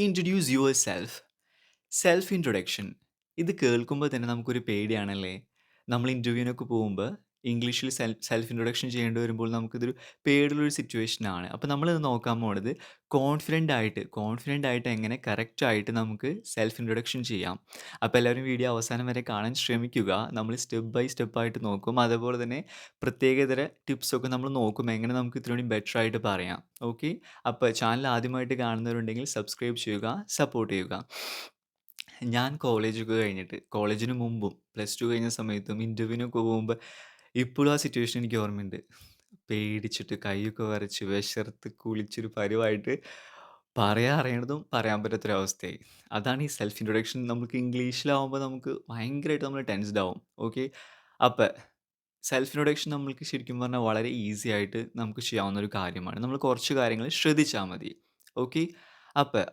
Introduce your self introduction. ഇത് കേൾക്കുമ്പോൾ തന്നെ നമുക്കൊരു പേടിയാണല്ലേ? നമ്മൾ ഇൻ്റർവ്യൂവിനൊക്കെ പോകുമ്പോൾ ഇംഗ്ലീഷിൽ സെൽഫ് ഇൻട്രൊഡക്ഷൻ ചെയ്യേണ്ടി വരുമ്പോൾ നമുക്കിതൊരു പേടിയുള്ളൊരു സിറ്റുവേഷനാണ്. അപ്പോൾ നമ്മളിത് നോക്കാൻ പോണത് കോൺഫിഡൻ്റ് ആയിട്ട് എങ്ങനെ കറക്റ്റായിട്ട് നമുക്ക് സെൽഫ് ഇൻട്രൊഡക്ഷൻ ചെയ്യാം. അപ്പോൾ എല്ലാവരും വീഡിയോ അവസാനം വരെ കാണാൻ ശ്രമിക്കുക. നമ്മൾ സ്റ്റെപ്പ് ബൈ സ്റ്റെപ്പായിട്ട് നോക്കും. അതുപോലെ തന്നെ പ്രത്യേകതര ടിപ്സൊക്കെ നമ്മൾ നോക്കും. എങ്ങനെ നമുക്ക് ഇത്തിരി ബെറ്റർ ആയിട്ട് പറയാം. ഓക്കെ. അപ്പോൾ ചാനൽ ആദ്യമായിട്ട് കാണുന്നവരുണ്ടെങ്കിൽ സബ്സ്ക്രൈബ് ചെയ്യുക, സപ്പോർട്ട് ചെയ്യുക. ഞാൻ കോളേജൊക്കെ കഴിഞ്ഞിട്ട്, കോളേജിന് മുമ്പും പ്ലസ് ടു കഴിഞ്ഞ സമയത്തും ഇൻ്റർവ്യൂവിനൊക്കെ പോകുമ്പോൾ ഇപ്പോഴും ആ സിറ്റുവേഷൻ എനിക്ക് ഓർമ്മയുണ്ട്. പേടിച്ചിട്ട് കൈയൊക്കെ വിറച്ച് വിശർത്ത് കുളിച്ചൊരു പരുവായിട്ട് പറയാൻ അറിയണതും പറയാൻ പറ്റാത്തൊരവസ്ഥയായി. അതാണ് ഈ സെൽഫ് ഇൻട്രൊഡക്ഷൻ. നമുക്ക് ഇംഗ്ലീഷിലാവുമ്പോൾ നമുക്ക് ഭയങ്കരമായിട്ട് നമ്മൾ ടെൻസ്ഡ് ആവും. ഓക്കെ. അപ്പം സെൽഫ് ഇൻട്രൊഡക്ഷൻ നമ്മൾക്ക് ശരിക്കും പറഞ്ഞാൽ വളരെ ഈസി ആയിട്ട് നമുക്ക് ചെയ്യാവുന്ന ഒരു കാര്യമാണ്. നമ്മൾ കുറച്ച് കാര്യങ്ങൾ ശ്രദ്ധിച്ചാൽ മതി. ഓക്കെ. അപ്പം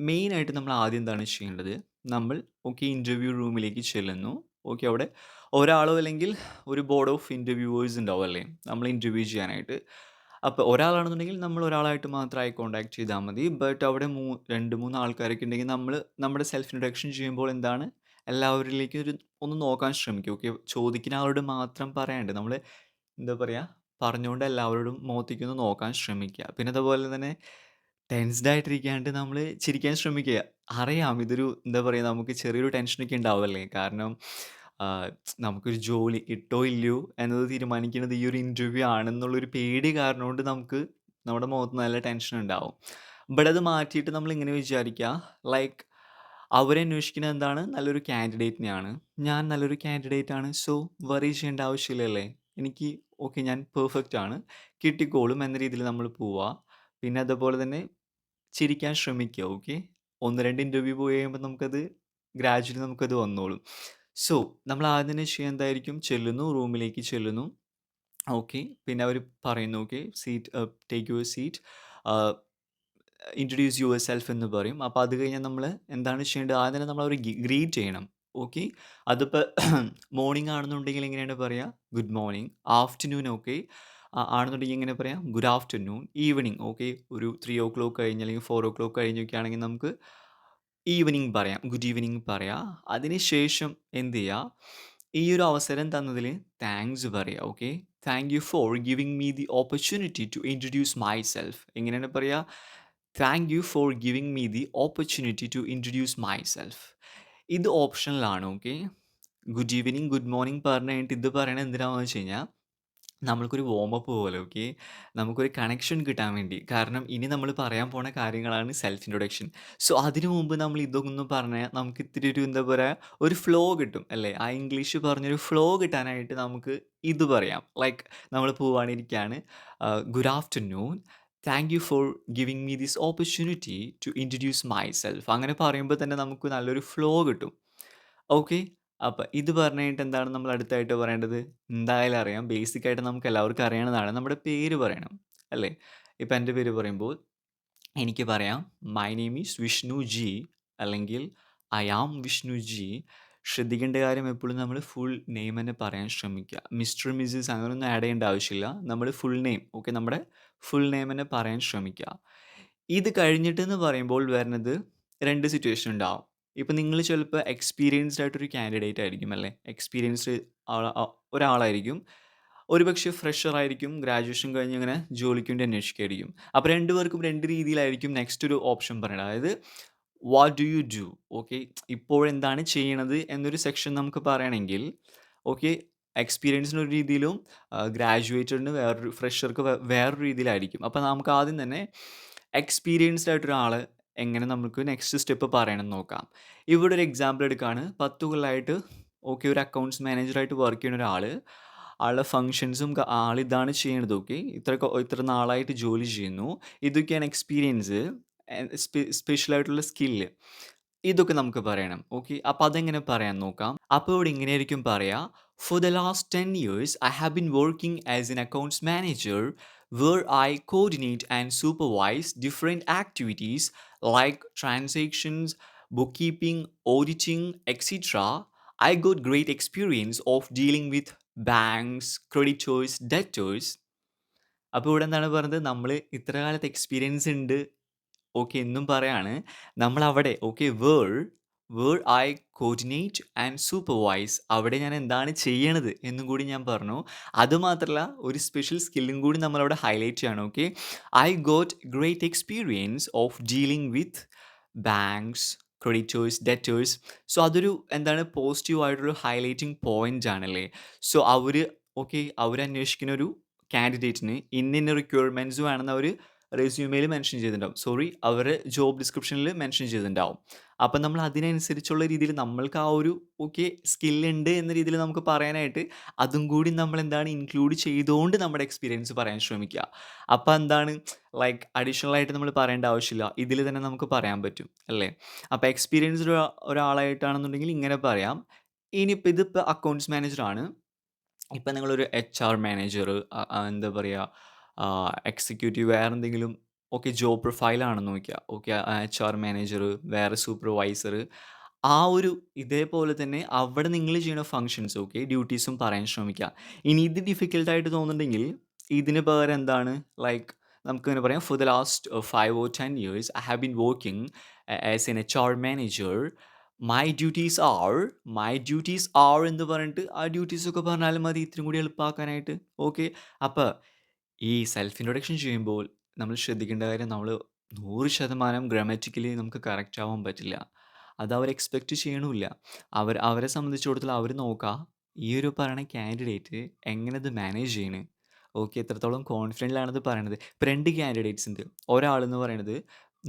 മെയിനായിട്ട് നമ്മൾ ആദ്യം എന്താണ് ചെയ്യേണ്ടത്? നമ്മൾ ഓക്കെ ഇൻ്റർവ്യൂ റൂമിലേക്ക് ചെല്ലുന്നു. ഓക്കെ. അവിടെ ഒരാളോ അല്ലെങ്കിൽ ഒരു ബോർഡ് ഓഫ് ഇൻ്റർവ്യൂവേഴ്സ് ഉണ്ടാവും അല്ലേ? നമ്മളെ ഇൻ്റർവ്യൂ ചെയ്യാനായിട്ട്. അപ്പോൾ ഒരാളാണെന്നുണ്ടെങ്കിൽ നമ്മൾ ഒരാളായിട്ട് മാത്രം ഐ കോൺടാക്ട് ചെയ്താൽ മതി. ബട്ട് അവിടെ 2, 3 ആൾക്കാരൊക്കെ ഉണ്ടെങ്കിൽ നമ്മൾ നമ്മുടെ സെൽഫ് ഇൻട്രൊഡക്ഷൻ ചെയ്യുമ്പോൾ എന്താണ് എല്ലാവരിലേക്കും ഒന്ന് നോക്കാൻ ശ്രമിക്കും. ഓക്കെ. ചോദിക്കുന്ന ആളോട് മാത്രം പറയാണ്ട് നമ്മൾ എന്താ പറയുക, പറഞ്ഞുകൊണ്ട് എല്ലാവരോടും മുഖത്തേക്കൊന്ന് നോക്കാൻ ശ്രമിക്കുക. പിന്നെ അതുപോലെ തന്നെ ടെൻസ്ഡ് ആയിട്ടിരിക്കാണ്ട് നമ്മൾ ചിരിക്കാൻ ശ്രമിക്കുക. അറിയാം ഇതൊരു എന്താ പറയുക, നമുക്ക് ചെറിയൊരു ടെൻഷനൊക്കെ ഉണ്ടാവുമല്ലേ? കാരണം ആഹ്, നമുക്കൊരു ജോലി കിട്ടോ ഇല്ലയോ എന്നത് തീരുമാനിക്കുന്നത് ഈ ഒരു ഇൻ്റർവ്യൂ ആണെന്നുള്ളൊരു പേടി കാരണം കൊണ്ട് നമുക്ക് നമ്മുടെ മുഖത്ത് നല്ല ടെൻഷൻ ഉണ്ടാവും. ബട്ട് അത് മാറ്റിയിട്ട് നമ്മൾ ഇങ്ങനെ വിചാരിക്കുക, ലൈക്ക് അവരന്വേഷിക്കുന്നത് എന്താണ്? നല്ലൊരു കാൻഡിഡേറ്റിനെയാണ്. ഞാൻ നല്ലൊരു കാൻഡിഡേറ്റ് ആണ്. സോ വറി ചെയ്യേണ്ട ആവശ്യമില്ലല്ലേ? എനിക്ക് ഓക്കെ, ഞാൻ പെർഫെക്റ്റ് ആണ്. കിട്ടിക്കോളും എന്ന രീതിയിൽ നമ്മൾ പോവാ. പിന്നെ അതുപോലെ തന്നെ ചിരിക്കാൻ ശ്രമിക്കുക. ഓക്കെ. 1, 2 ഇൻ്റർവ്യൂ പോയി കഴിയുമ്പോൾ നമുക്കത് ഗ്രാജ്വലി നമുക്കത് വന്നോളും. സോ നമ്മൾ ആദ്യം തന്നെ ചെയ്യുക എന്തായിരിക്കും? ചെല്ലുന്നു, റൂമിലേക്ക് ചെല്ലുന്നു. ഓക്കെ. പിന്നെ അവർ പറയുന്നു okay take your seat. Ah introduce your self എന്ന് പറയും. അപ്പോൾ അത് കഴിഞ്ഞാൽ നമ്മൾ എന്താണ് ചെയ്യേണ്ടത്? ആദ്യം തന്നെ നമ്മൾ അവരെ ഗ്രീറ്റ് ചെയ്യണം. ഓക്കെ. അതിപ്പോൾ മോർണിംഗ് ആണെന്നുണ്ടെങ്കിൽ എങ്ങനെയാണ് പറയുക? Good morning. Afternoon okay. ആണെന്നുണ്ടെങ്കിൽ എങ്ങനെ പറയാം? Good afternoon. Evening okay. ഒരു 3:00 കഴിഞ്ഞ് അല്ലെങ്കിൽ 4:00 കഴിഞ്ഞൊക്കെ ആണെങ്കിൽ നമുക്ക് ഈവനിംഗ് പറയാം. ഗുഡ് ഈവനിംഗ് പറയാം. അതിനുശേഷം എന്ത് ചെയ്യുക? ഈ ഒരു അവസരം തന്നതിൽ താങ്ക്സ് പറയുക. Okay. Thank you for giving me the opportunity to introduce myself. എങ്ങനെയാണ് പറയുക? Thank you for giving me the opportunity to introduce myself. ഇത് ഓപ്ഷണലാണ്. Okay. Good evening, good morning പറഞ്ഞു കഴിഞ്ഞിട്ട് ഇത് പറയണത് എന്തിനാണെന്ന് വെച്ച് കഴിഞ്ഞാൽ നമ്മൾക്കൊരു വാമപ്പ് പോലെ. ഓക്കെ. നമുക്കൊരു കണക്ഷൻ കിട്ടാൻ വേണ്ടി. കാരണം ഇനി നമ്മൾ പറയാൻ പോണ കാര്യങ്ങളാണ് സെൽഫ് ഇൻട്രൊഡക്ഷൻ. സോ അതിനു മുമ്പ് നമ്മൾ ഇതൊന്ന് പറഞ്ഞാൽ നമുക്ക് ഇത്തിരി ഒരു എന്താ പറയുക, ഒരു ഫ്ലോ കിട്ടും അല്ലേ? ആ ഇംഗ്ലീഷ് പറഞ്ഞൊരു ഫ്ലോ കിട്ടാനായിട്ട് നമുക്ക് ഇത് പറയാം. ലൈക്ക് നമ്മൾ പോവാണിരിക്കുകയാണ്. Good afternoon. Thank you for giving me this opportunity to introduce myself. അങ്ങനെ പറയുമ്പോൾ തന്നെ നമുക്ക് നല്ലൊരു ഫ്ലോ കിട്ടും. ഓക്കെ. അപ്പൊ ഇത് പറഞ്ഞു കഴിഞ്ഞിട്ട് എന്താണ് നമ്മൾ അടുത്തായിട്ട് പറയേണ്ടത്? എന്തായാലും അറിയാം. ബേസിക് ആയിട്ട് നമുക്ക് എല്ലാവർക്കും അറിയണതാണ്. നമ്മുടെ പേര് പറയണം. അല്ലേ? ഇപ്പൊ എൻ്റെ പേര് പറയുമ്പോൾ എനിക്ക് പറയാം my name is Vishnu G, അല്ലെങ്കിൽ ഐ ആം വിഷ്ണു ജി. ശ്രദ്ധിക്കേണ്ട കാര്യം എപ്പോഴും നമ്മൾ ഫുൾ നെയിം തന്നെ പറയാൻ ശ്രമിക്കുക. മിസ്റ്റർ, മിസ്സസ് അങ്ങനെയൊന്നും ആഡ് ചെയ്യേണ്ട ആവശ്യമില്ല. നമ്മൾ ഫുൾ നെയിം ഓക്കെ, നമ്മുടെ ഫുൾ നെയിം തന്നെ പറയാൻ ശ്രമിക്കുക. ഇത് കഴിഞ്ഞിട്ടെന്ന് പറയുമ്പോൾ വരുന്നത് 2 സിറ്റുവേഷൻ ഉണ്ടാവും. ഇപ്പം നിങ്ങൾ ചിലപ്പോൾ എക്സ്പീരിയൻസ്ഡ് ആയിട്ടൊരു കാൻഡിഡേറ്റ് ആയിരിക്കും അല്ലേ? എക്സ്പീരിയൻസ്ഡ് ഒരാളായിരിക്കും. ഒരുപക്ഷെ ഫ്രഷർ ആയിരിക്കും. ഗ്രാജുവേഷൻ കഴിഞ്ഞ് ഇങ്ങനെ ജോലിക്ക് വേണ്ടി അന്വേഷിക്കുകയായിരിക്കും. അപ്പോൾ 2 പേർക്കും 2 രീതിയിലായിരിക്കും നെക്സ്റ്റ് ഒരു ഓപ്ഷൻ പറയണത്. അതായത് what do you do? Okay. ഇപ്പോഴെന്താണ് ചെയ്യണത് എന്നൊരു സെക്ഷൻ നമുക്ക് പറയണമെങ്കിൽ ഓക്കെ, എക്സ്പീരിയൻസിന് ഒരു രീതിയിലും ഗ്രാജുവേറ്റഡിന് വേറൊരു ഫ്രഷർക്ക് വേറൊരു രീതിയിലായിരിക്കും. അപ്പോൾ നമുക്ക് ആദ്യം തന്നെ എക്സ്പീരിയൻസ്ഡ് ആയിട്ടൊരാൾ എങ്ങനെ നമുക്ക് നെക്സ്റ്റ് സ്റ്റെപ്പ് പറയണമെന്ന് നോക്കാം. ഇവിടെ ഒരു എക്സാമ്പിൾ എടുക്കുകയാണ്. 10 കൊല്ലമായിട്ട് ഓക്കെ ഒരു അക്കൗണ്ട്സ് മാനേജറായിട്ട് വർക്ക് ചെയ്യുന്ന ഒരാൾ, ആളുടെ ഫങ്ഷൻസും ആളിതാണ് ചെയ്യണത്. ഓക്കെ. ഇത്ര നാളായിട്ട് ജോലി ചെയ്യുന്നു. ഇതൊക്കെയാണ് എക്സ്പീരിയൻസ്. സ്പെഷ്യൽ ആയിട്ടുള്ള സ്കില്ല്. ഇതൊക്കെ നമുക്ക് പറയണം. ഓക്കെ. അപ്പോൾ അതെങ്ങനെ പറയാൻ നോക്കാം. അപ്പോൾ ഇവിടെ ഇങ്ങനെയായിരിക്കും പറയാ. For the last 10 years I have been working as an accounts manager where I coordinate and supervise different activities like transactions, bookkeeping, auditing, etc. I got great experience of dealing with banks, creditors, debtors. അപ്പോൾ ഇവിടെ എന്താണ് പറഞ്ഞത്? നമ്മൾ ഇത്ര കാലത്തെ experience ഉണ്ട്. Okay എന്നും പറയാണ്. നമ്മളവിടെ okay where I coordinate and supervise അവിടെ ഞാൻ എന്താണ് ചെയ്യണത് എന്നും കൂടി ഞാൻ പറഞ്ഞു. അതുമാത്രല്ല ഒരു സ്പെഷ്യൽ സ്കില്ലും കൂടി നമ്മളവിടെ ഹൈലൈറ്റ് ചെയ്യാണ്. Okay. I got great experience of dealing with banks, creditors, debtors. So അതൊരു എന്താണ് പോസിറ്റീവ് ആയിട്ടുള്ള ഹൈലൈറ്റിംഗ് പോയിന്റ് ആണല്ലേ. സോ ഓക്കെ അവരന്വേഷിക്കുന്ന ഒരു കാൻഡിഡേറ്റിന് ഇന്ന റിക്വയർമെൻറ്റ്സ് വേണമെന്ന് അവർ റെസ്യൂമെയിൽ മെൻഷൻ ചെയ്തിട്ടുണ്ടാവും. സോറി അവരുടെ ജോബ് ഡിസ്ക്രിപ്ഷനിൽ മെൻഷൻ ചെയ്തിട്ടുണ്ടാവും. അപ്പം നമ്മൾ അതിനനുസരിച്ചുള്ള രീതിയിൽ നമ്മൾക്ക് ആ ഒരു ഓക്കെ സ്കില്ലുണ്ട് എന്ന രീതിയിൽ നമുക്ക് പറയാനായിട്ട് അതും കൂടി നമ്മൾ എന്താണ് ഇൻക്ലൂഡ് ചെയ്തുകൊണ്ട് നമ്മുടെ എക്സ്പീരിയൻസ് പറയാൻ ശ്രമിക്കുക. അപ്പം എന്താണ് ലൈക്ക് അഡീഷണൽ ആയിട്ട് നമ്മൾ പറയേണ്ട ആവശ്യമില്ല. ഇതിൽ തന്നെ നമുക്ക് പറയാൻ പറ്റും അല്ലേ. അപ്പോൾ എക്സ്പീരിയൻസ്ഡ് ഒരാളായിട്ടാണെന്നുണ്ടെങ്കിൽ ഇങ്ങനെ പറയാം. ഇനിയിപ്പോൾ ഇതിപ്പോൾ അക്കൗണ്ട്സ് മാനേജറാണ്. ഇപ്പം നിങ്ങളൊരു HR മാനേജർ, എന്താ പറയുക, എക്സിക്യൂട്ടീവ് വേറെ എന്തെങ്കിലും ഓക്കെ ജോബ് പ്രൊഫൈലാണെന്ന് നോക്കിയാൽ ഓക്കെ HR മാനേജർ, വേറെ സൂപ്പർവൈസർ, ആ ഒരു ഇതേപോലെ തന്നെ അവിടെ നിങ്ങൾ ചെയ്യുന്ന ഫങ്ഷൻസ് ഓക്കെ ഡ്യൂട്ടീസും പറയാൻ ശ്രമിക്കുക. ഇനി ഇത് ഡിഫിക്കൽട്ടായിട്ട് തോന്നുന്നുണ്ടെങ്കിൽ ഇതിന് പകരം എന്താണ് ലൈക്ക് നമുക്കിങ്ങനെ പറയാം, for the last 5 or 10 years I have been working as an HR manager. My duties R എന്ന് പറഞ്ഞിട്ട് ആ ഡ്യൂട്ടീസൊക്കെ പറഞ്ഞാലും മതി ഇത്തിരി കൂടി എളുപ്പമാക്കാനായിട്ട്. ഓക്കെ. അപ്പോൾ ഈ സെൽഫ് ഇൻട്രൊഡക്ഷൻ ചെയ്യുമ്പോൾ നമ്മൾ ശ്രദ്ധിക്കേണ്ട കാര്യം നമ്മൾ 100% ഗ്രാമറ്റിക്കലി നമുക്ക് കറക്റ്റ് ആവാൻ പറ്റില്ല. അത് അവർ എക്സ്പെക്റ്റ് ചെയ്യണമില്ല. അവരെ സംബന്ധിച്ചിടത്തോളം അവർ നോക്കുക ഈ ഒരു പറയണ കാൻഡിഡേറ്റ് എങ്ങനെ ഇത് മാനേജ് ചെയ്യണ്. ഓക്കെ എത്രത്തോളം കോൺഫിഡൻ്റിലാണത് പറയണത്. ഇപ്പോൾ 2 കാൻഡിഡേറ്റ്സ് ഉണ്ട്. ഒരാളെന്ന് പറയണത്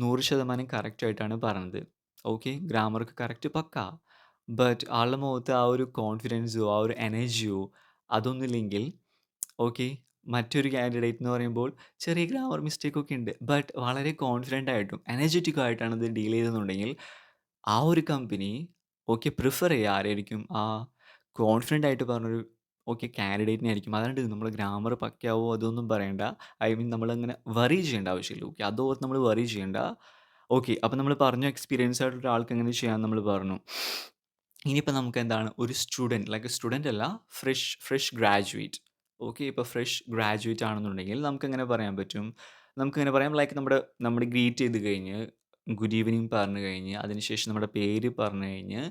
100% കറക്റ്റ് ആയിട്ടാണ് പറയണത്. ഓക്കെ ഗ്രാമർക്ക് കറക്റ്റ് പക്കാ. ബട്ട് ആളുടെ മുഖത്ത് ആ ഒരു കോൺഫിഡൻസോ ആ ഒരു എനർജിയോ അതൊന്നുമില്ലെങ്കിൽ ഓക്കെ മറ്റൊരു കാൻഡിഡേറ്റ് എന്ന് പറയുമ്പോൾ ചെറിയ ഗ്രാമർ മിസ്റ്റേക്കൊക്കെ ഉണ്ട്. ബട്ട് വളരെ കോൺഫിഡൻ്റ് ആയിട്ടും എനർജറ്റിക് ആയിട്ടാണ് ഇത് ഡീൽ ചെയ്തെന്നുണ്ടെങ്കിൽ ആ ഒരു കമ്പനി ഓക്കെ പ്രിഫർ ചെയ്യുക ആരായിരിക്കും, ആ കോൺഫിഡൻ്റ് ആയിട്ട് പറഞ്ഞൊരു ഓക്കെ കാൻഡിഡേറ്റിനെ ആയിരിക്കും. അതാണ്ട് നമ്മൾ ഗ്രാമർ പക്കയാവോ അതൊന്നും പറയണ്ട. ഐ മീൻ നമ്മളങ്ങനെ വറി ചെയ്യേണ്ട ആവശ്യമില്ല. ഓക്കെ അതോർത്ത് നമ്മൾ വറി ചെയ്യേണ്ട. ഓക്കെ അപ്പം നമ്മൾ പറഞ്ഞു എക്സ്പീരിയൻസ് ആയിട്ടുള്ള ഒരാൾക്ക് എങ്ങനെ ചെയ്യാമെന്ന് നമ്മൾ പറഞ്ഞു. ഇനിയിപ്പോൾ നമുക്ക് എന്താണ് ഒരു സ്റ്റുഡൻറ്റ് ലൈക്ക് സ്റ്റുഡൻ്റ് അല്ല, ഫ്രഷ് ഗ്രാജുവേറ്റ്. ഓക്കെ ഇപ്പോൾ ഫ്രഷ് ഗ്രാജുവേറ്റ് ആണെന്നുണ്ടെങ്കിൽ നമുക്കെങ്ങനെ പറയാൻ പറ്റും, നമുക്കിങ്ങനെ പറയാം ലൈക്ക് നമ്മുടെ ഗ്രീറ്റ് ചെയ്ത് കഴിഞ്ഞ് ഗുഡ് ഈവനിങ് പറഞ്ഞു കഴിഞ്ഞ് അതിനുശേഷം നമ്മുടെ പേര് പറഞ്ഞു കഴിഞ്ഞ്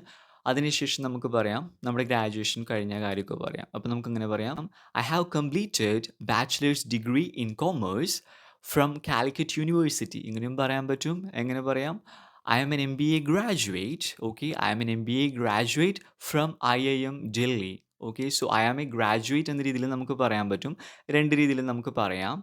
അതിനുശേഷം നമുക്ക് പറയാം നമ്മുടെ ഗ്രാജുവേഷൻ കഴിഞ്ഞ കാര്യമൊക്കെ പറയാം. അപ്പോൾ നമുക്കിങ്ങനെ പറയാം, I have completed bachelor's degree in commerce from Calicut university. ഇങ്ങനെയും പറയാൻ പറ്റും. എങ്ങനെ പറയാം, I am an MBA graduate. Okay, I am an MBA graduate from IIM Delhi. Okay so I am a graduate എന്ന രീതിയിൽ നമുക്ക് പറയാൻ പറ്റും. 2 രീതിയിൽ നമുക്ക് പറയാം.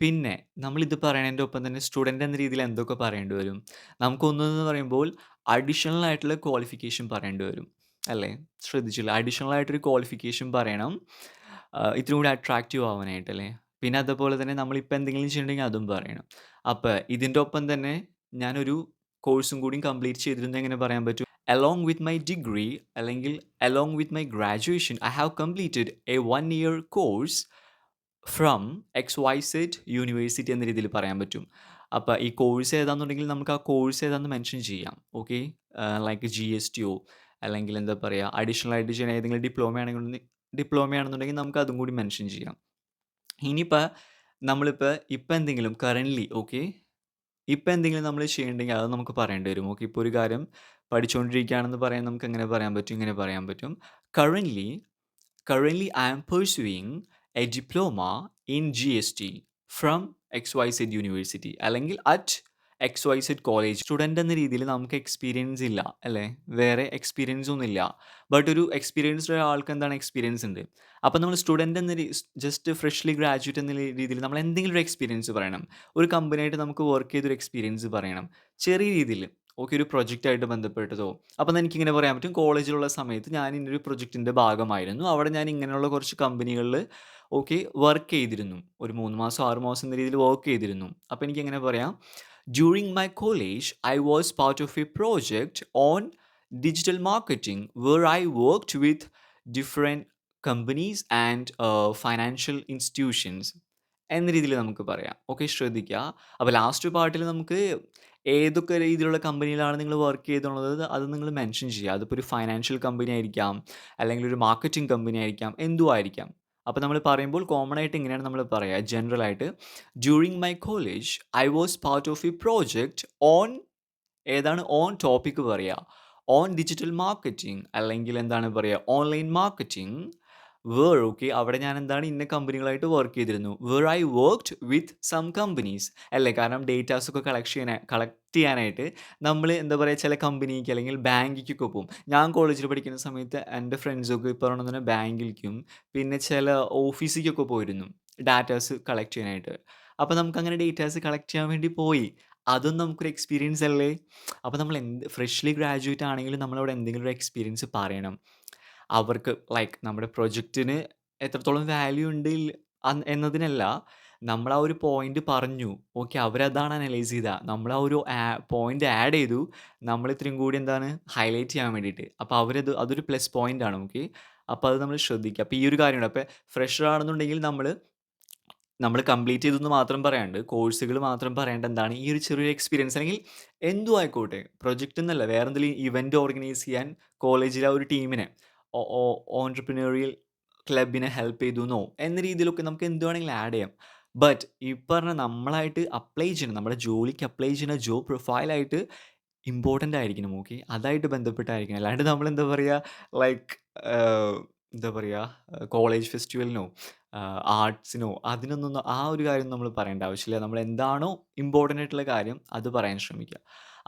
പിന്നെ നമ്മളിത് പറയണതിൻ്റെ ഒപ്പം തന്നെ സ്റ്റുഡൻ്റ് എന്ന രീതിയിൽ എന്തൊക്കെ പറയേണ്ടി വരും? നമുക്കൊന്നെന്ന് പറയുമ്പോൾ അഡീഷണൽ ആയിട്ടുള്ള ക്വാളിഫിക്കേഷൻ പറയേണ്ടി വരും അല്ലേ. ശ്രദ്ധിച്ചില്ല, അഡീഷണൽ ആയിട്ടൊരു ക്വാളിഫിക്കേഷൻ പറയണം. ഇത്തിരി കൂടി അട്രാക്റ്റീവ് ആവാനായിട്ടല്ലേ. പിന്നെ അതുപോലെ തന്നെ നമ്മളിപ്പോൾ എന്തെങ്കിലും ചെയ്യണമെങ്കിൽ അതും പറയണം. അപ്പോൾ ഇതിൻ്റെ ഒപ്പം തന്നെ ഞാനൊരു കോഴ്സും കൂടി കംപ്ലീറ്റ് ചെയ്തിരുന്നത് എങ്ങനെ പറയാൻ പറ്റും, അലോങ് വിത്ത് മൈ ഡിഗ്രി അല്ലെങ്കിൽ along with my graduation I have completed A 1 year course from XYZ university എന്ന രീതിയിൽ പറയാൻ പറ്റും. അപ്പോൾ ഈ കോഴ്സ് ഏതാണെന്നുണ്ടെങ്കിൽ നമുക്ക് ആ കോഴ്സ് ഏതാണെന്ന് മെൻഷൻ ചെയ്യാം. ഓക്കെ ലൈക്ക് GSTയോ അല്ലെങ്കിൽ എന്താ പറയുക അഡീഷണൽ ആയിട്ട് ചെയ്യുന്ന ഏതെങ്കിലും ഡിപ്ലോമയാണെന്നുണ്ടെങ്കിൽ നമുക്ക് അതും കൂടി മെൻഷൻ ചെയ്യാം. ഇനിയിപ്പോൾ നമ്മളിപ്പോൾ എന്തെങ്കിലും കറൻ്റ്ലി ഓക്കെ ഇപ്പം എന്തെങ്കിലും നമ്മൾ ചെയ്യണ്ടെങ്കിൽ അത് നമുക്ക് പറയേണ്ടി വരും. ഓക്കെ ഇപ്പോൾ ഒരു കാര്യം പഠിച്ചുകൊണ്ടിരിക്കുകയാണെന്ന് പറയാൻ നമുക്ക് എങ്ങനെ പറയാൻ പറ്റും, ഇങ്ങനെ പറയാൻ പറ്റും. Currently Currently, I am pursuing a diploma in GST from XYZ University അല്ലെങ്കിൽ അറ്റ് XYZ കോളേജ്. സ്റ്റുഡൻ്റ് എന്ന രീതിയിൽ നമുക്ക് എക്സ്പീരിയൻസ് ഇല്ല അല്ലേ, വേറെ എക്സ്പീരിയൻസ് ഒന്നുമില്ല. ബട്ട് ഒരു എക്സ്പീരിയൻസ്ഡ് ആൾക്ക് എന്താണ് എക്സ്പീരിയൻസ് ഉണ്ട്. അപ്പോൾ നമ്മൾ സ്റ്റുഡൻ്റ് എന്ന ജസ്റ്റ് ഫ്രഷ്ലി ഗ്രാജുവേറ്റ് എന്ന രീതിയിൽ നമ്മൾ എന്തെങ്കിലും ഒരു എക്സ്പീരിയൻസ് പറയണം. ഒരു കമ്പനിയായിട്ട് നമുക്ക് വർക്ക് ചെയ്തൊരു എക്സ്പീരിയൻസ് പറയണം ചെറിയ രീതിയിൽ. ഓക്കെ ഒരു പ്രൊജക്റ്റായിട്ട് ബന്ധപ്പെട്ടതോ. അപ്പം എനിക്കിങ്ങനെ പറയാൻ പറ്റും, കോളേജിലുള്ള സമയത്ത് ഞാൻ ഇന്നൊരു പ്രൊജക്റ്റിൻ്റെ ഭാഗമായിരുന്നു. അവിടെ ഞാൻ ഇങ്ങനെയുള്ള കുറച്ച് കമ്പനികളിൽ ഓക്കെ വർക്ക് ചെയ്തിരുന്നു. ഒരു 3 മാസം 6 മാസം എന്ന രീതിയിൽ വർക്ക് ചെയ്തിരുന്നു. അപ്പോൾ എനിക്കെങ്ങനെ പറയാം, during my college I was part of a project on digital marketing where I worked with different companies and financial institutions എന്ന രീതിയിൽ നമുക്ക് പറയാം. ഓക്കെ ശ്രദ്ധിക്കുക. അപ്പോൾ ലാസ്റ്റ് പാർട്ടിൽ നമുക്ക് ഏതൊക്കെ രീതിയിലുള്ള കമ്പനിയിലാണ് നിങ്ങൾ വർക്ക് ചെയ്തിട്ടുള്ളത് അത് നിങ്ങൾ മെൻഷൻ ചെയ്യുക. അതിപ്പോൾ ഒരു ഫൈനാൻഷ്യൽ കമ്പനി ആയിരിക്കാം അല്ലെങ്കിൽ ഒരു മാർക്കറ്റിംഗ് കമ്പനി ആയിരിക്കാം, എന്തും ആയിരിക്കാം. അപ്പോൾ നമ്മൾ പറയുമ്പോൾ കോമൺ ആയിട്ട് ഇങ്ങനെയാണ് നമ്മൾ പറയുക ജനറൽ ആയിട്ട്. During my college I was part of a project on ഏതാണ് ഓൺ ടോപ്പിക്ക് പറയുക. ഓൺ ഡിജിറ്റൽ മാർക്കറ്റിംഗ് അല്ലെങ്കിൽ എന്താണ് പറയുക ഓൺലൈൻ മാർക്കറ്റിംഗ് ഓക്കെ അവിടെ ഞാൻ എന്താണ് ഇന്ന കമ്പനികളായിട്ട് വർക്ക് ചെയ്തിരുന്നു. I worked with some companies അല്ലേ, കാരണം ഡേറ്റാസ് ഒക്കെ കളക്ട് ചെയ്യാനായിട്ട് നമ്മൾ എന്താ പറയുക ചില കമ്പനിക്ക് അല്ലെങ്കിൽ ബാങ്കിക്കൊക്കെ പോകും. ഞാൻ കോളേജിൽ പഠിക്കുന്ന സമയത്ത് എൻ്റെ ഫ്രണ്ട്സൊക്കെ ഇപ്പോൾ പറഞ്ഞ തന്നെ ബാങ്കിലേക്കും പിന്നെ ചില ഓഫീസിലേക്കൊക്കെ പോയിരുന്നു ഡാറ്റാസ് കളക്ട് ചെയ്യാനായിട്ട്. അപ്പോൾ നമുക്കങ്ങനെ ഡേറ്റാസ് കളക്ട് ചെയ്യാൻ വേണ്ടി പോയി. അതും നമുക്കൊരു എക്സ്പീരിയൻസ് അല്ലേ? അപ്പോൾ നമ്മൾ ഫ്രഷ്ലി ഗ്രാജുവേറ്റ് ആണെങ്കിലും നമ്മളവിടെ എന്തെങ്കിലും ഒരു എക്സ്പീരിയൻസ് പറയണം. അവർക്ക് ലൈക്ക് നമ്മുടെ പ്രൊജക്റ്റിന് എത്രത്തോളം വാല്യൂ ഉണ്ട് എന്നതിനല്ല, നമ്മൾ ആ ഒരു പോയിന്റ് പറഞ്ഞു. ഓക്കെ അവരതാണ് അനലൈസ് ചെയ്തത്. നമ്മൾ ആ ഒരു പോയിന്റ് ആഡ് ചെയ്തു. നമ്മൾ ഇത്രയും കൂടി എന്താണ് ഹൈലൈറ്റ് ചെയ്യാൻ വേണ്ടിയിട്ട്. അപ്പോൾ അതൊരു പ്ലസ് പോയിന്റ് ആണ്. ഓക്കെ. അപ്പോൾ അത് നമ്മൾ ശ്രദ്ധിക്കുക. അപ്പോൾ ഈ ഒരു കാര്യമുണ്ട്. അപ്പോൾ ഫ്രഷർ ആണെന്നുണ്ടെങ്കിൽ നമ്മൾ കംപ്ലീറ്റ് ചെയ്തെന്ന് മാത്രം പറയാണ്ട്, കോഴ്സുകൾ മാത്രം പറയാണ്ട് എന്താണ് ഈ ഒരു ചെറിയൊരു എക്സ്പീരിയൻസ് അല്ലെങ്കിൽ എന്തും ആയിക്കോട്ടെ, പ്രൊജക്റ്റ് എന്നല്ല വേറെ എന്തെങ്കിലും ഇവന്റ് ഓർഗനൈസ് ചെയ്യാൻ കോളേജിലെ ആ ഒരു ടീമിനെ ഓൺട്രപ്രന്യൂറിയൽ ക്ലബിനെ ഹെൽപ്പ് ചെയ്തുന്നോ എന്ന രീതിയിലൊക്കെ നമുക്ക് എന്ത് വേണമെങ്കിലും ആഡ് ചെയ്യാം. ബട്ട് ഈ പറഞ്ഞ നമ്മളായിട്ട് അപ്ലൈ ചെയ്യണം, നമ്മുടെ ജോലിക്ക് അപ്ലൈ ചെയ്യുന്ന ജോബ് പ്രൊഫൈലായിട്ട് ഇമ്പോർട്ടൻ്റ് ആയിരിക്കണം. ഓക്കെ. അതായിട്ട് ബന്ധപ്പെട്ടായിരിക്കണം. അല്ലാണ്ട് നമ്മൾ എന്താ പറയുക ലൈക്ക് എന്താ പറയുക കോളേജ് ഫെസ്റ്റിവലിനോ ആർട്സിനോ അതിനൊന്നും ആ ഒരു കാര്യം നമ്മൾ പറയേണ്ട ആവശ്യമില്ല. നമ്മൾ എന്താണോ ഇമ്പോർട്ടൻ്റ് ആയിട്ടുള്ള കാര്യം അത് പറയാൻ ശ്രമിക്കുക.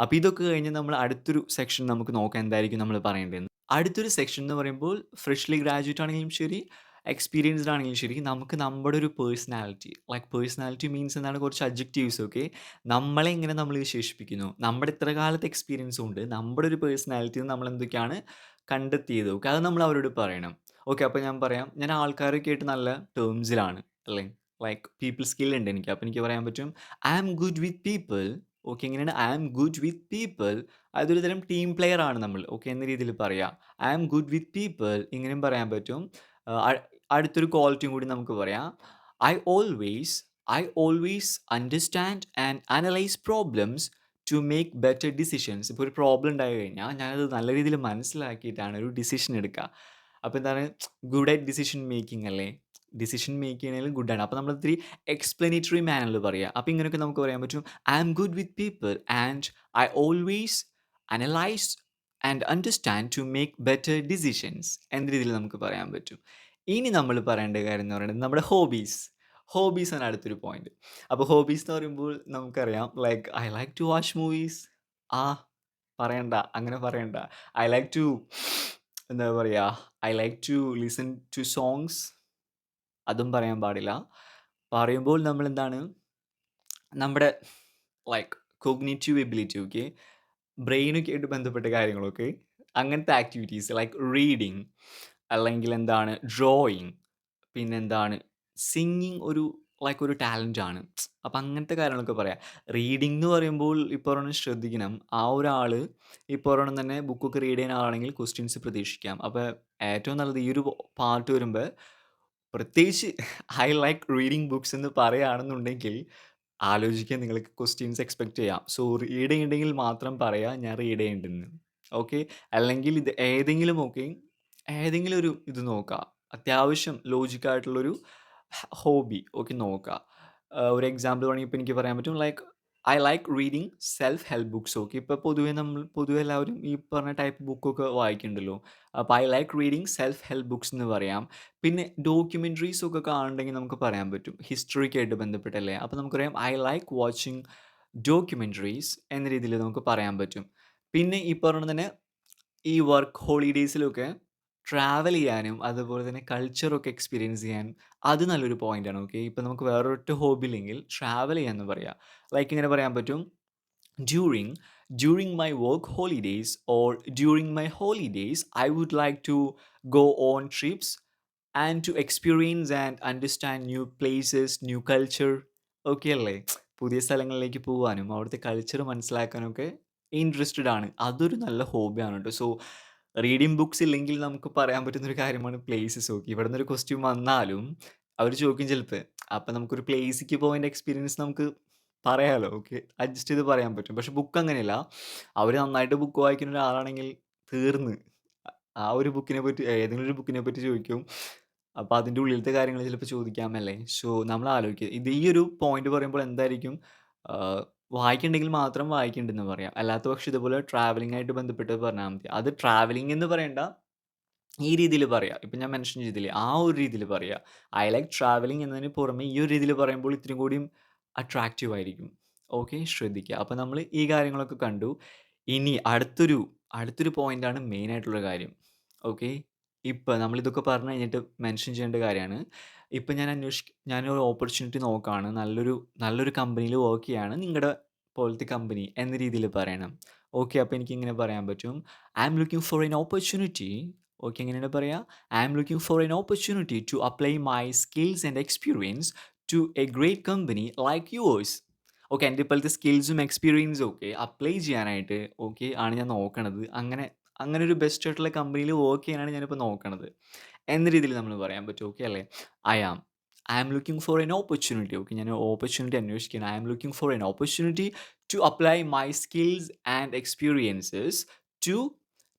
അപ്പോൾ ഇതൊക്കെ കഴിഞ്ഞ് നമ്മൾ അടുത്തൊരു സെക്ഷൻ നമുക്ക് നോക്കാം എന്തായിരിക്കും നമ്മൾ പറയേണ്ടതെന്ന്. അടുത്തൊരു സെക്ഷൻ എന്ന് പറയുമ്പോൾ ഫ്രഷ്ലി ഗ്രാജുവേറ്റ് ആണെങ്കിലും ശരി, എക്സ്പീരിയൻസ്ഡ് ആണെങ്കിലും ശരി, നമുക്ക് നമ്മുടെ ഒരു പേഴ്സണാലിറ്റി ലൈക്ക് പേഴ്സണാലിറ്റി മീൻസ് എന്താണ് കുറച്ച് അഡ്ജക്റ്റീവ്സ് ഒക്കെ നമ്മളെ എങ്ങനെ നമ്മൾ വിശേഷിപ്പിക്കുന്നു, നമ്മുടെ ഇത്ര കാലത്തെ എക്സ്പീരിയൻസ് കൊണ്ട് നമ്മുടെ ഒരു പേഴ്സണാലിറ്റി നമ്മൾ എന്തൊക്കെയാണ് കണ്ടെത്തിയത് ഓക്കെ അത് നമ്മൾ അവരോട് പറയണം. ഓക്കെ. അപ്പോൾ ഞാൻ പറയാം, ഞാൻ ആൾക്കാരൊക്കെ ആയിട്ട് നല്ല ടേംസിലാണ് അല്ലേ, ലൈക്ക് പീപ്പിൾ സ്കിൽ ഉണ്ട് എനിക്ക്. അപ്പോൾ എനിക്ക് പറയാൻ പറ്റും I am good with people. Okay. എങ്ങനെയാണ് I am good with people, അതൊരു തരം ടീം പ്ലെയർ ആണ് നമ്മൾ ഓക്കെ എന്ന രീതിയിൽ പറയാം. I am good with people ഇങ്ങനെയും പറയാൻ പറ്റും. അടുത്തൊരു ക്വാളിറ്റിയും കൂടി നമുക്ക് പറയാം. I always I always understand and analyse problems to make better decisions. ഇപ്പോൾ ഒരു പ്രോബ്ലം ഉണ്ടായി കഴിഞ്ഞാൽ ഞാനത് നല്ല രീതിയിൽ മനസ്സിലാക്കിയിട്ടാണ് ഒരു ഡിസിഷൻ എടുക്കുക. അപ്പോൾ എന്താണ് ഗുഡ് അറ്റ് ഡിസിഷൻ മേക്കിംഗ് അല്ലേ, ഡിസിഷൻ മേക്ക് ചെയ്യണമെങ്കിലും ഗുഡാണ്. അപ്പോൾ നമ്മൾ ഇത്തിരി എക്സ്പ്ലനേറ്ററി മാനറിൽ പറയുക. അപ്പോൾ ഇങ്ങനെയൊക്കെ നമുക്ക് പറയാൻ പറ്റും I am good with people and I always analyse and understand to make better decisions എന്ന രീതിയിൽ നമുക്ക് പറയാൻ പറ്റും. ഇനി നമ്മൾ പറയേണ്ട കാര്യം എന്ന് പറയുന്നത് നമ്മുടെ ഹോബീസ് ആണ് അടുത്തൊരു പോയിന്റ്. അപ്പോൾ ഹോബീസ് എന്ന് പറയുമ്പോൾ നമുക്കറിയാം like I like to watch movies. ആ പറയണ്ട, അങ്ങനെ പറയണ്ട. ഐ ലൈക്ക് ടു എന്താ പറയുക I like to listen to songs. അതും പറയാൻ പാടില്ല. പറയുമ്പോൾ നമ്മളെന്താണ് നമ്മുടെ ലൈക്ക് കോഗ്നിറ്റീവ് എബിലിറ്റി ഓക്കെ ബ്രെയിനൊക്കെ ആയിട്ട് ബന്ധപ്പെട്ട കാര്യങ്ങളൊക്കെ അങ്ങനത്തെ ആക്ടിവിറ്റീസ് ലൈക്ക് റീഡിങ് അല്ലെങ്കിൽ എന്താണ് ഡ്രോയിങ് പിന്നെന്താണ് സിംഗിങ് ലൈക്ക് ഒരു ടാലൻ്റാണ്. അപ്പം അങ്ങനത്തെ കാര്യങ്ങളൊക്കെ പറയാം. റീഡിംഗ് എന്ന് പറയുമ്പോൾ ഇപ്പോൾ ഒരെണ്ണം ശ്രദ്ധിക്കണം. ആ ഒരാൾ ഇപ്പോൾ ഒരെണ്ണം തന്നെ ബുക്കൊക്കെ റീഡ് ചെയ്യുന്ന ആളാണെങ്കിൽ ക്വസ്റ്റ്യൻസ് പ്രതീക്ഷിക്കാം. അപ്പോൾ ഏറ്റവും നല്ലത് ഈ ഒരു പാർട്ട് വരുമ്പോൾ പ്രത്യേകിച്ച് ഐ ലൈക്ക് റീഡിങ് ബുക്സ് എന്ന് പറയുകയാണെന്നുണ്ടെങ്കിൽ ആലോചിക്കാൻ നിങ്ങൾക്ക് ക്വസ്റ്റ്യൻസ് എക്സ്പെക്റ്റ് ചെയ്യാം. സോ റീഡ് ചെയ്യണ്ടെങ്കിൽ മാത്രം പറയാ ഞാൻ റീഡ് ചെയ്യണ്ടെന്ന്. ഓക്കെ. അല്ലെങ്കിൽ ഇത് ഏതെങ്കിലും ഒരു ഇത് നോക്കുക. അത്യാവശ്യം ലോജിക് ആയിട്ടുള്ളൊരു ഹോബി ഓക്കെ നോക്കുക. ഒരു എക്സാമ്പിൾ വേണമെങ്കിൽ ഇപ്പോൾ എനിക്ക് പറയാൻ പറ്റും like I like reading self help books okay. ഇപ്പോൾ പൊതുവെ എല്ലാവരും ഈ പറഞ്ഞ ടൈപ്പ് ബുക്കൊക്കെ വായിക്കുന്നുണ്ടല്ലോ. അപ്പോൾ I like reading self help books എന്ന് പറയാം. പിന്നെ ഡോക്യുമെൻ്ററീസ് ഒക്കെ കാണുന്നുണ്ടെങ്കിൽ നമുക്ക് പറയാൻ പറ്റും ഹിസ്റ്ററിക്കായിട്ട് ബന്ധപ്പെട്ടല്ലേ. അപ്പോൾ നമുക്കറിയാം ഐ ലൈക്ക് വാച്ചിങ് ഡോക്യുമെൻ്ററീസ് എന്ന രീതിയിൽ നമുക്ക് പറയാൻ പറ്റും. പിന്നെ ഈ പറഞ്ഞ തന്നെ ഈ വർക്ക് ഹോളിഡേയ്സിലൊക്കെ ട്രാവൽ ചെയ്യാനും അതുപോലെ തന്നെ കൾച്ചറൊക്കെ എക്സ്പീരിയൻസ് ചെയ്യാൻ അത് നല്ലൊരു പോയിന്റാണ് ഓക്കെ. ഇപ്പം നമുക്ക് വേറൊരൊറ്റ ഹോബി ഇല്ലെങ്കിൽ ട്രാവൽ ചെയ്യാന്ന് പറയാം. ലൈക്ക് ഇങ്ങനെ പറയാൻ പറ്റും during during my work holidays or during my holidays I would like to go on trips and to experience and understand new places, new culture. Okay അല്ലേ? പുതിയ സ്ഥലങ്ങളിലേക്ക് പോവാനും അവിടുത്തെ കൾച്ചർ മനസ്സിലാക്കാനൊക്കെ ഇൻട്രസ്റ്റഡ് ആണ്. അതൊരു നല്ല ഹോബിയാണ് കേട്ടോ. സോ റീഡിംഗ് ബുക്സ് ഇല്ലെങ്കിൽ നമുക്ക് പറയാൻ പറ്റുന്ന ഒരു കാര്യമാണ് പ്ലേസസ്. ഓക്കെ. ഇവിടുന്നൊരു ക്വസ്റ്റ്യൻ വന്നാലും അവർ ചോദിക്കും ചിലപ്പോൾ. അപ്പം നമുക്കൊരു പ്ലേസിലേക്ക് പോയതിൻ്റെ എക്സ്പീരിയൻസ് നമുക്ക് പറയാലോ. ഓക്കെ. അഡ്ജസ്റ്റ് ചെയ്ത് പറയാൻ പറ്റും. പക്ഷെ ബുക്ക് അങ്ങനെയല്ല. അവർ നന്നായിട്ട് ബുക്ക് വായിക്കുന്ന ഒരാളാണെങ്കിൽ തീർന്ന്. ആ ഒരു ബുക്കിനെ പറ്റി ഏതെങ്കിലും ഒരു ബുക്കിനെ പറ്റി ചോദിക്കും. അപ്പൊ അതിന്റെ ഉള്ളിലത്തെ കാര്യങ്ങൾ ചിലപ്പോ ചോദിക്കാമല്ലേ. സോ നമ്മൾ ആലോചിക്കുക. ഇത് ഈ ഒരു പോയിന്റ് പറയുമ്പോൾ എന്തായിരിക്കും വായിക്കുണ്ടെങ്കിൽ മാത്രം വായിക്കുന്നുണ്ടെന്ന് പറയാം. അല്ലാത്തപക്ഷം ഇതുപോലെ ട്രാവലിംഗ് ആയിട്ട് ബന്ധപ്പെട്ട് പറഞ്ഞാൽ മതി. അത് ട്രാവലിംഗ് എന്ന് പറയണ്ട, ഈ രീതിയിൽ പറയാ. ഇപ്പൊ ഞാൻ മെൻഷൻ ചെയ്തില്ലേ, ആ ഒരു രീതിയിൽ പറയാ. ഐ ലൈക്ക് ട്രാവലിംഗ് എന്നതിന് പുറമെ ഈ ഒരു രീതിയിൽ പറയുമ്പോൾ ഇത്തിരി കൂടിയും അട്രാക്റ്റീവ് ആയിരിക്കും. ഓക്കെ, ശ്രദ്ധിക്കുക. അപ്പൊ നമ്മൾ ഈ കാര്യങ്ങളൊക്കെ കണ്ടു. ഇനി അടുത്തൊരു പോയിന്റാണ് മെയിൻ ആയിട്ടുള്ള കാര്യം. ഓക്കെ. ഇപ്പൊ നമ്മളിതൊക്കെ പറഞ്ഞു കഴിഞ്ഞിട്ട് മെൻഷൻ ചെയ്യേണ്ട കാര്യമാണ്. ഇപ്പൊ ഞാനൊരു ഓപ്പർച്യൂണിറ്റി നോക്കാണ്. നല്ലൊരു നല്ലൊരു കമ്പനിയിൽ വർക്ക് ചെയ്യാണ്. നിങ്ങടെ പോലത്തെ കമ്പനി എന്ന രീതിയിൽ പറയണം. ഓക്കെ. അപ്പൊ എനിക്കിങ്ങനെ പറയാൻ പറ്റും. I am looking for an opportunity. Okay. എങ്ങനെയാണ് പറയാ? I am looking for an opportunity to apply my skills and experience to a great company like yours. Okay. എൻ്റെ ഇപ്പോഴത്തെ സ്കിൽസും എക്സ്പീരിയൻസും ഒക്കെ അപ്ലൈ ചെയ്യാനായിട്ട് ഓക്കെ ആണ് ഞാൻ നോക്കണത്. അങ്ങനെ ഒരു ബെസ്റ്റ് ആയിട്ടുള്ള കമ്പനിയിൽ വർക്ക് ചെയ്യാനാണ് ഞാനിപ്പോൾ നോക്കണത് എന്ന രീതിയിൽ നമ്മൾ പറയാൻ പറ്റും. ഓക്കെ അല്ലേ? I am I am looking for an opportunity. Okay. ഞാൻ ഓപ്പർച്യൂണിറ്റി അന്വേഷിക്കുകയാണ്. I am looking for an opportunity to apply my skills and experiences to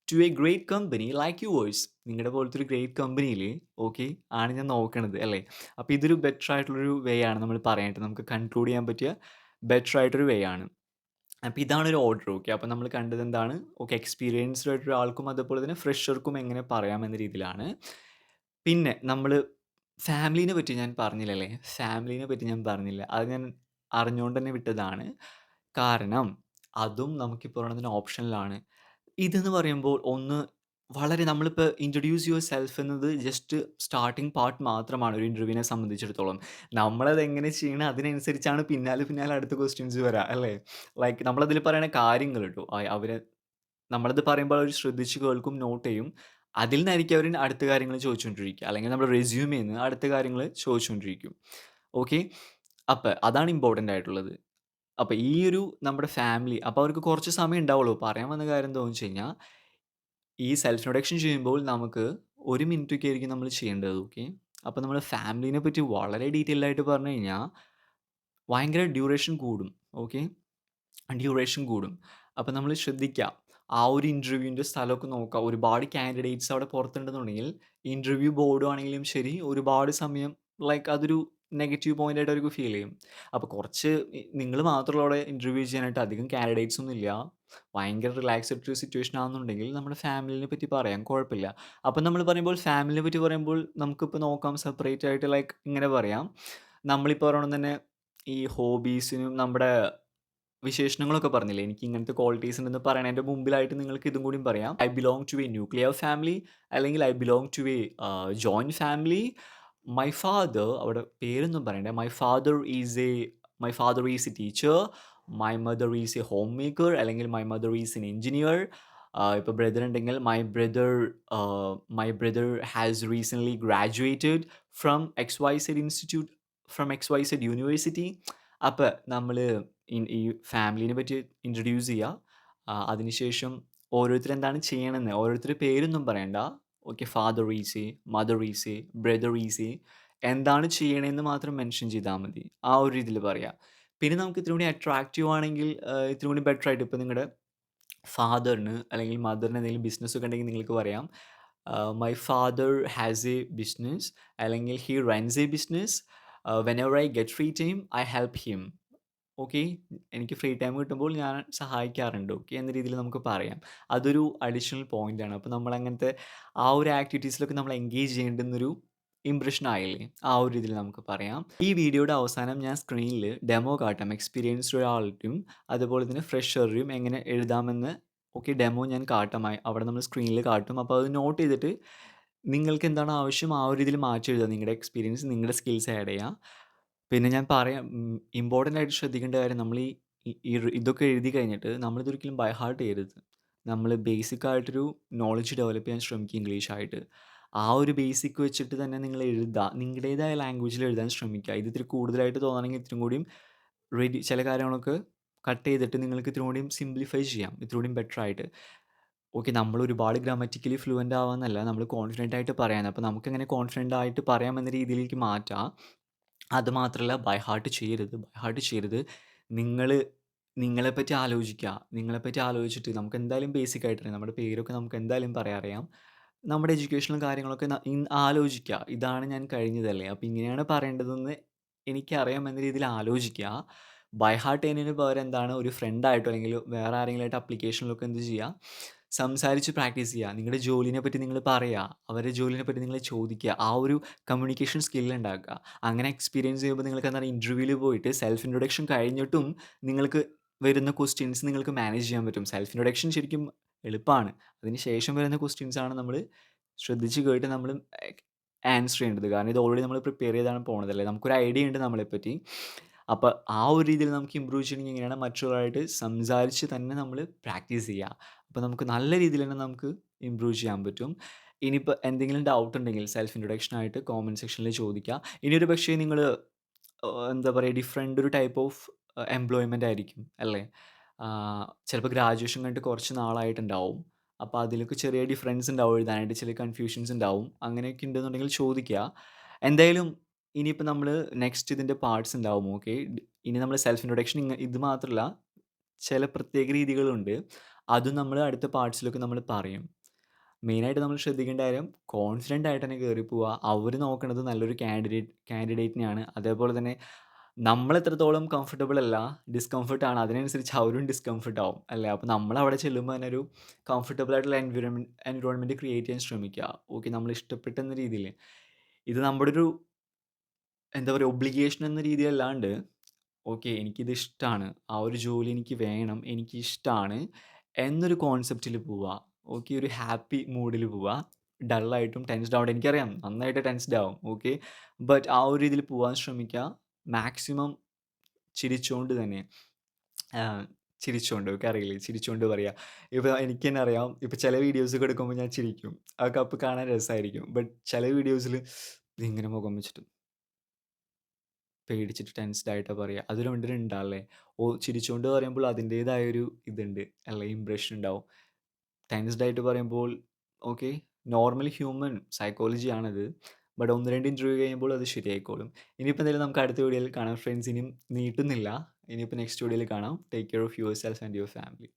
to a great company like yours. നിങ്ങളുടെ പോലത്തെ ഒരു ഗ്രേറ്റ് കമ്പനിയിൽ okay ആണ് ഞാൻ നോക്കണത് അല്ലേ? അപ്പോൾ ഇതൊരു ബെറ്റർ ആയിട്ടുള്ളൊരു വേ ആണ് നമ്മൾ പറയാനായിട്ട്. നമുക്ക് കൺക്ലൂഡ് ചെയ്യാൻ പറ്റിയ ബെറ്റർ ആയിട്ടൊരു വേ ആണ്. അപ്പോൾ ഇതാണ് ഒരു ഓർഡർ. ഓക്കെ. അപ്പോൾ നമ്മൾ കണ്ടത് എന്താണ്? ഓക്കെ, എക്സ്പീരിയൻസ്ഡ് ആയിട്ടുള്ള ആൾക്കും അതുപോലെ തന്നെ ഫ്രഷർക്കും എങ്ങനെ പറയാം എന്ന രീതിയിലാണ്. പിന്നെ നമ്മള് ഫാമിലീനെ പറ്റി ഞാൻ പറഞ്ഞില്ലല്ലേ? ഫാമിലീനെ പറ്റി ഞാൻ പറഞ്ഞില്ല. അത് ഞാൻ അറിഞ്ഞുകൊണ്ട് തന്നെ വിട്ടതാണ്. കാരണം അതും നമുക്കിപ്പോൾ ഒരെണ്ണത്തിന് ഓപ്ഷനിലാണ്. ഇതെന്ന് പറയുമ്പോൾ വളരെ നമ്മളിപ്പോൾ ഇൻട്രൊഡ്യൂസ് യുവർ സെൽഫ് എന്നത് ജസ്റ്റ് സ്റ്റാർട്ടിംഗ് പാർട്ട് മാത്രമാണ് ഒരു ഇന്റർവ്യൂവിനെ സംബന്ധിച്ചിടത്തോളം. നമ്മളത് എങ്ങനെ ചെയ്യണം അതിനനുസരിച്ചാണ് പിന്നാലെ അടുത്ത ക്വസ്റ്റ്യൻസ് വരാ അല്ലേ? ലൈക്ക് നമ്മളതിൽ പറയണ കാര്യങ്ങൾ ട്ടോ. അവര് നമ്മളത് പറയുമ്പോൾ അവർ ശ്രദ്ധിച്ച് കേൾക്കും, നോട്ട് ചെയ്യും. അതിൽ നിന്നായിരിക്കും അവര് അടുത്ത കാര്യങ്ങൾ ചോദിച്ചുകൊണ്ടിരിക്കുക. അല്ലെങ്കിൽ നമ്മുടെ റെസ്യൂമേന്ന് അടുത്ത കാര്യങ്ങൾ ചോദിച്ചുകൊണ്ടിരിക്കും. ഓക്കെ. അതാണ് ഇമ്പോർട്ടന്റ് ആയിട്ടുള്ളത്. അപ്പൊ ഈ ഒരു നമ്മുടെ ഫാമിലി അപ്പൊ അവർക്ക് കുറച്ച് സമയം ഉണ്ടാവുള്ളൂ. പറയാൻ വന്ന കാര്യം എന്താന്ന് വെച്ച് കഴിഞ്ഞാ, ഈ സെൽഫ് ഇൻട്രൊഡക്ഷൻ ചെയ്യുമ്പോൾ നമുക്ക് 1 മിനിറ്റൊക്കെ ആയിരിക്കും നമ്മൾ ചെയ്യേണ്ടത്. ഓക്കെ. അപ്പൊ നമ്മള് ഫാമിലിനെ പറ്റി വളരെ ഡീറ്റെയിൽഡ് ആയിട്ട് പറഞ്ഞു കഴിഞ്ഞാ, ഭയങ്കര ഡ്യൂറേഷൻ കൂടും. ഓക്കെ. ഡ്യൂറേഷൻ കൂടും. അപ്പൊ നമ്മള് ശ്രദ്ധിക്കുക. ആ ഒരു ഇന്റർവ്യൂവിന്റെ സ്ഥലമൊക്കെ നോക്കുക. ഒരുപാട് കാൻഡിഡേറ്റ്സ് അവിടെ പുറത്തുണ്ടെന്നുണ്ടെങ്കിൽ, ഇന്റർവ്യൂ ബോർഡ് ആണെങ്കിലും ശരി, ഒരുപാട് സമയം ലൈക്ക് അതൊരു നെഗറ്റീവ് പോയിന്റ് ആയിട്ട് അവർക്ക് ഫീൽ ചെയ്യും. അപ്പൊ കുറച്ച് നിങ്ങള് മാത്രമുള്ള അവിടെ ഇന്റർവ്യൂ ചെയ്യാനായിട്ട് അധികം കാൻഡിഡേറ്റ്സ് ഒന്നും ഇല്ല. ഭയങ്കര റിലാക്സ്ഡ് സിറ്റുവേഷൻ ആണെന്നുണ്ടെങ്കിൽ നമ്മുടെ ഫാമിലിനെ പറ്റി പറയാം. കുഴപ്പമില്ല. അപ്പൊ നമ്മൾ പറയുമ്പോൾ ഫാമിലിനെ പറ്റി പറയുമ്പോൾ നമുക്കിപ്പോൾ നോക്കാം സെപ്പറേറ്റ് ആയിട്ട് ലൈക്ക് ഇങ്ങനെ പറയാം. നമ്മളിപ്പോൾ ഒരെണ്ണം തന്നെ ഈ ഹോബീസിനും നമ്മുടെ വിശേഷണങ്ങളൊക്കെ പറഞ്ഞില്ലേ, എനിക്ക് ഇങ്ങനത്തെ ക്വാളിറ്റീസ് ഉണ്ടെന്ന് പറയണതിന്റെ മുമ്പിലായിട്ട് നിങ്ങൾക്ക് ഇതും കൂടിയും പറയാം. I belong to a nuclear family, അല്ലെങ്കിൽ I belong to a joint family. My father അവിടെ പേരൊന്നും പറയണ്ട. My father is a teacher. My mother is a home maker, അല്ലെങ്കിൽ my mother is an engineer. ഇപ്പോൾ ബ്രദർ ഉണ്ടെങ്കിൽ my brother has recently graduated from X Y Z institute, from X Y Z university. അപ്പോൾ നമ്മൾ ഈ ഫാമിലിനെ പറ്റി introduce ചെയ്യുക. അതിനുശേഷം ഓരോരുത്തർ എന്താണ് ചെയ്യണമെന്ന്, ഓരോരുത്തരുടെ പേരൊന്നും പറയണ്ട. Okay, father is A, mother is A, brother is A, എന്താണ് ചെയ്യണതെന്ന് മാത്രം മെൻഷൻ ചെയ്താൽ മതി. ആ ഒരു രീതിയിൽ പറയാം. പിന്നെ നമുക്ക് ഇത്തിരി കൂടി അട്രാക്റ്റീവ് ആണെങ്കിൽ ഇത്തിരി കൂടി ബെറ്റർ ആയിട്ട് ഇപ്പോൾ നിങ്ങളുടെ ഫാദറിന് അല്ലെങ്കിൽ മദറിന് എന്തെങ്കിലും ബിസിനസ് ഒക്കെ ഉണ്ടെങ്കിൽ നിങ്ങൾക്ക് പറയാം. My father has a business, അല്ലെങ്കിൽ he runs a business. Whenever I get free time I help him. Okay. എനിക്ക് ഫ്രീ ടൈം കിട്ടുമ്പോൾ ഞാൻ സഹായിക്കാറുണ്ട്. ഓക്കെ എന്ന രീതിയിൽ നമുക്ക് പറയാം. അതൊരു അഡീഷണൽ പോയിന്റാണ്. അപ്പോൾ നമ്മളങ്ങനത്തെ ആ ഒരു ആക്ടിവിറ്റീസിലൊക്കെ നമ്മൾ എൻഗേജ് ചെയ്യേണ്ടുന്നൊരു ഇംപ്രഷൻ ആയില്ലേ? ആ ഒരു രീതിയിൽ നമുക്ക് പറയാം. ഈ വീഡിയോയുടെ അവസാനം ഞാൻ സ്ക്രീനിൽ ഡെമോ കാട്ടാം. എക്സ്പീരിയൻസ്ഡ് ഒരാളുടെയും അതുപോലെ തന്നെ ഫ്രഷറുടെയും എങ്ങനെ എഴുതാമെന്ന് ഓക്കെ ഡെമോ ഞാൻ കാട്ടാം. അവിടെ നമ്മൾ സ്ക്രീനിൽ കാട്ടും. അപ്പോൾ അത് നോട്ട് ചെയ്തിട്ട് നിങ്ങൾക്ക് എന്താണ് ആവശ്യം ആ ഒരു രീതിയിൽ മാറ്റി എഴുതുക. നിങ്ങളുടെ എക്സ്പീരിയൻസ്, നിങ്ങളുടെ സ്കിൽസ് ആഡ് ചെയ്യുക. പിന്നെ ഞാൻ പറയാം ഇമ്പോർട്ടന്റ് ആയിട്ട് ശ്രദ്ധിക്കേണ്ട കാര്യം നമ്മൾ ഈ ഈ ഈ ഇതൊക്കെ എഴുതി കഴിഞ്ഞിട്ട് നമ്മളിതൊരിക്കലും ബൈ ഹാർട്ട് ചെയ്യരുത്. നമ്മൾ ബേസിക് ആയിട്ടൊരു നോളഡ്ജ് ഡെവലപ്പ് ചെയ്യാൻ ശ്രമിക്കുക ഇംഗ്ലീഷായിട്ട്. ആ ഒരു ബേസിക് വെച്ചിട്ട് തന്നെ നിങ്ങൾ എഴുതുക. നിങ്ങളുടേതായ ലാംഗ്വേജിൽ എഴുതാൻ ശ്രമിക്കുക. ഇത് ഇത്തിരി കൂടുതലായിട്ട് തോന്നണമെങ്കിൽ ഇത്തിരി കൂടിയും ചില കാര്യങ്ങളൊക്കെ കട്ട് ചെയ്തിട്ട് നിങ്ങൾക്ക് ഇത്തിരി കൂടിയും സിംപ്ലിഫൈ ചെയ്യാം. ഇത്തിരി കൂടിയും ബെറ്റർ ആയിട്ട്. ഓക്കെ, നമ്മൾ ഒരുപാട് ഗ്രാമറ്റിക്കലി ഫ്ലുവന്റ് ആവാന്നല്ല, നമ്മൾ കോൺഫിഡന്റ് ആയിട്ട് പറയാൻ. അപ്പോൾ നമുക്കെങ്ങനെ കോൺഫിഡന്റ് ആയിട്ട് പറയാമെന്ന രീതിയിലേക്ക് മാറ്റാം. അത് മാത്രമല്ല ബൈ ഹാർട്ട് ചെയ്യരുത്. ബൈ ഹാർട്ട് ചെയ്യരുത്. നിങ്ങള് നിങ്ങളെപ്പറ്റി ആലോചിക്കുക. നിങ്ങളെപ്പറ്റി ആലോചിച്ചിട്ട് നമുക്ക് എന്തായാലും ബേസിക് ആയിട്ടറിയാം. നമ്മുടെ പേരൊക്കെ നമുക്ക് എന്തായാലും പറയാൻ അറിയാം. നമ്മുടെ എഡ്യൂക്കേഷണൽ കാര്യങ്ങളൊക്കെ ആലോചിക്കുക. ഇതാണ് ഞാൻ കഴിഞ്ഞതല്ലേ. അപ്പൊ ഇങ്ങനെയാണ് പറയേണ്ടതെന്ന് എനിക്കറിയാം എന്ന രീതിയിൽ ആലോചിക്കുക. ബൈ ഹാർട്ട് ചെയ്യുന്നതിന് പകരം എന്താണ് ഒരു ഫ്രണ്ടായിട്ടോ അല്ലെങ്കിൽ വേറെ ആരെങ്കിലുമായിട്ട് അപ്ലിക്കേഷനിലൊക്കെ എന്ത് ചെയ്യുക, സംസാരിച്ച് പ്രാക്ടീസ് ചെയ്യുക. നിങ്ങളുടെ ജോലിനെ പറ്റി നിങ്ങൾ പറയുക. അവരുടെ ജോലിനെ പറ്റി നിങ്ങൾ ചോദിക്കുക. ആ ഒരു കമ്മ്യൂണിക്കേഷൻ സ്കിൽ ഉണ്ടാക്കുക. അങ്ങനെ എക്സ്പീരിയൻസ് ചെയ്യുമ്പോൾ നിങ്ങൾക്ക് എന്താണ് ഇന്റർവ്യൂവിൽ പോയിട്ട് സെൽഫ് ഇൻട്രൊഡക്ഷൻ കഴിഞ്ഞിട്ടും നിങ്ങൾക്ക് വരുന്ന ക്വസ്റ്റ്യൻസ് നിങ്ങൾക്ക് മാനേജ് ചെയ്യാൻ പറ്റും. സെൽഫ് ഇൻട്രൊഡക്ഷൻ ശരിക്കും എളുപ്പമാണ്. അതിന് ശേഷം വരുന്ന ക്വസ്റ്റ്യൻസ് ആണ് നമ്മൾ ശ്രദ്ധിച്ച് കേട്ട് നമ്മൾ ആൻസർ ചെയ്യേണ്ടത്. കാരണം ഇത് ഓൾറെഡി നമ്മൾ പ്രിപ്പയർ ചെയ്താണ് പോണതല്ലേ. നമുക്കൊരു ഐഡിയ ഉണ്ട് നമ്മളെപ്പറ്റി. അപ്പോൾ ആ ഒരു രീതിയിൽ നമുക്ക് ഇമ്പ്രൂവ് ചെയ്യണമെങ്കിൽ എങ്ങനെയാണ് മറ്റുള്ളവരായിട്ട് സംസാരിച്ച് തന്നെ നമ്മൾ പ്രാക്ടീസ് ചെയ്യുക. അപ്പോൾ നമുക്ക് നല്ല രീതിയിൽ തന്നെ നമുക്ക് ഇമ്പ്രൂവ് ചെയ്യാൻ പറ്റും. ഇനിയിപ്പോൾ എന്തെങ്കിലും ഡൗട്ട് ഉണ്ടെങ്കിൽ സെൽഫ് ഇൻട്രൊഡക്ഷൻ ആയിട്ട് കോമന്റ് സെക്ഷനിൽ ചോദിക്കുക. ഇനി ഒരു പക്ഷേ നിങ്ങൾ എന്താ പറയുക ഡിഫറെൻ്റ് ഒരു ടൈപ്പ് ഓഫ് എംപ്ലോയ്മെൻ്റ് ആയിരിക്കും അല്ലേ? ചിലപ്പോൾ ഗ്രാജുവേഷൻ കഴിഞ്ഞിട്ട് കുറച്ച് നാളായിട്ടുണ്ടാവും. അപ്പോൾ അതിലൊക്കെ ചെറിയ ഡിഫറൻസ് ഉണ്ടാവും എഴുതാനായിട്ട്, ചില കൺഫ്യൂഷൻസ് ഉണ്ടാവും. അങ്ങനെയൊക്കെ ഉണ്ടെന്നുണ്ടെങ്കിൽ ചോദിക്കുക. എന്തായാലും ഇനിയിപ്പോൾ നമ്മൾ നെക്സ്റ്റ് ഇതിൻ്റെ പാർട്സ് ഉണ്ടാവും. ഓക്കെ. ഇനി നമ്മൾ സെൽഫ് ഇൻട്രൊഡക്ഷൻ ഇത് മാത്രമല്ല, ചില പ്രത്യേക രീതികളുണ്ട്. അതും നമ്മൾ അടുത്ത പാർട്സിലൊക്കെ നമ്മൾ പറയും. മെയിനായിട്ട് നമ്മൾ ശ്രദ്ധിക്കേണ്ട കാര്യം കോൺഫിഡൻ്റ് ആയിട്ട് തന്നെ കയറി പോവുക. അവർ നോക്കണത് നല്ലൊരു കാൻഡിഡേറ്റിനെയാണ്. അതേപോലെ തന്നെ നമ്മൾ എത്രത്തോളം കംഫർട്ടബിൾ അല്ല, ഡിസ്കംഫർട്ട് ആണ്, അതിനനുസരിച്ച് അവരും ഡിസ്കംഫർട്ട് ആവും അല്ലേ? അപ്പോൾ നമ്മൾ അവിടെ ചെല്ലുമ്പോൾ തന്നെ ഒരു കംഫർട്ടബിൾ ആയിട്ടുള്ള എൻവിറോൺമെൻറ്റ് ക്രിയേറ്റ് ചെയ്യാൻ ശ്രമിക്കുക. ഓക്കെ, നമ്മൾ ഇഷ്ടപ്പെട്ടെന്ന രീതിയിൽ. ഇത് നമ്മുടെ ഒരു എന്താ പറയുക ഒബ്ലിഗേഷൻ എന്ന രീതിയല്ലാണ്ട്, ഓക്കെ എനിക്കിത് ഇഷ്ടമാണ്, ആ ഒരു ജോലി എനിക്ക് വേണം, എനിക്കിഷ്ടമാണ് എന്നൊരു കോൺസെപ്റ്റിൽ പോവുക. ഓക്കെ, ഒരു ഹാപ്പി മൂഡിൽ പോവുക. ഡള്ളായിട്ടും ടെൻസ്ഡ് ആവണ്ട. എനിക്കറിയാം നന്നായിട്ട് ടെൻസ്ഡ് ആവും. ഓക്കെ, ബട്ട് ആ ഒരു രീതിയിൽ പോവാൻ ശ്രമിക്കുക. മാക്സിമം ചിരിച്ചുകൊണ്ട് തന്നെ ചിരിച്ചുകൊണ്ട്, ഒക്കെ അറിയില്ലേ, ചിരിച്ചുകൊണ്ട് പറയുക. ഇപ്പോൾ എനിക്ക് തന്നെ അറിയാം, ഇപ്പോൾ ചില വീഡിയോസൊക്കെ എടുക്കുമ്പോൾ ഞാൻ ചിരിക്കും. അതൊക്കെ അപ്പോൾ കാണാൻ രസമായിരിക്കും. ബട്ട് ചില വീഡിയോസിൽ ഇതിങ്ങനെ മുഖം വെച്ചിട്ട് പേടിച്ചിട്ട് ടെൻസ്ഡ് ആയിട്ടാ പറയാ. അത് 2 ഉണ്ടാല്ലേ. ചിരിച്ചുകൊണ്ട് പറയുമ്പോൾ അതിൻ്റേതായൊരു ഇതുണ്ട് അല്ലേ, ഇംപ്രഷൻ ഉണ്ടാവും. ടെൻസ്ഡ് ആയിട്ട് പറയുമ്പോൾ ഓക്കെ, നോർമൽ ഹ്യൂമൻ സൈക്കോളജി ആണത്. ബട്ട് 1, 2 ഇന്റർവ്യൂ കഴിയുമ്പോൾ അത് ശരിയായിക്കോളും. ഇനിയിപ്പോൾ എന്തായാലും നമുക്ക് അടുത്ത വീഡിയോയിൽ കാണാം ഫ്രണ്ട്സ്. ഇനിയും നീട്ടുന്നില്ല. ഇനിയിപ്പോൾ നെക്സ്റ്റ് വീഡിയോയിൽ കാണാം. Take care of your self and your family.